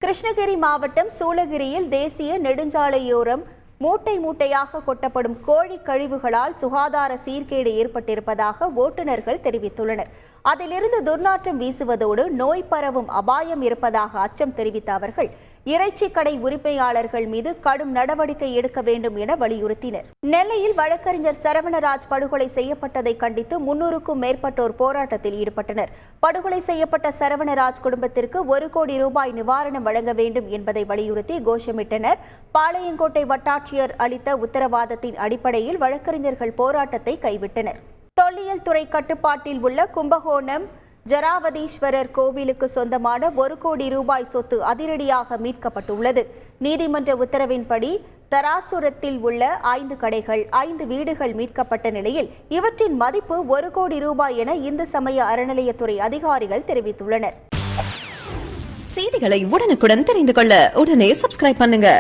கிருஷ்ணகிரி மாவட்டம் சூளகிரியில் தேசிய நெடுஞ்சாலையோரம் மூட்டை மூட்டையாக கொட்டப்படும் கோழி கழிவுகளால் சுகாதார சீர்கேடு ஏற்பட்டிருப்பதாக ஓட்டுநர்கள் தெரிவித்துள்ளனர். அதிலிருந்து துர்நாற்றம் வீசுவதோடு நோய் பரவும் அபாயம் இருப்பதாக அச்சம் தெரிவித்த அவர்கள் இறைச்சி கடை உரிமையாளர்கள் மீது கடும் நடவடிக்கை எடுக்க வேண்டும் என வலியுறுத்தினர். நெல்லையில் வழக்கறிஞர் சரவணராஜ் படுகொலை செய்யப்பட்டதை கண்டித்து 300க்கும் மேற்பட்டோர் போராட்டத்தில் ஈடுபட்டனர். படுகொலை செய்யப்பட்ட சரவணராஜ் குடும்பத்திற்கு 1 கோடி ரூபாய் நிவாரணம் வழங்க வேண்டும் என்பதை வலியுறுத்தி கோஷமிட்டனர். பாளையங்கோட்டை வட்டாட்சியர் அளித்த உத்தரவாதத்தின் அடிப்படையில் வழக்கறிஞர்கள் போராட்டத்தை கைவிட்டனர். தொல்லியல் துறை கட்டுப்பாட்டில் உள்ள கும்பகோணம் ஜராவதீஸ்வரர் கோவிலுக்கு சொந்தமான 1 கோடி ரூபாய் சொத்து அதிரடியாக மீட்கப்பட்டுள்ளது. நீதிமன்ற உத்தரவின்படி தராசுரத்தில் உள்ள 5 கடைகள் 5 வீடுகள் மீட்கப்பட்ட நிலையில் இவற்றின் மதிப்பு 1 கோடி ரூபாய் என இந்து சமய அறநிலையத்துறை அதிகாரிகள் தெரிவித்துள்ளனர். செய்திகளை உடனுக்குடன் தெரிந்து கொள்ள உடனே சப்ஸ்கிரைப் பண்ணுங்க.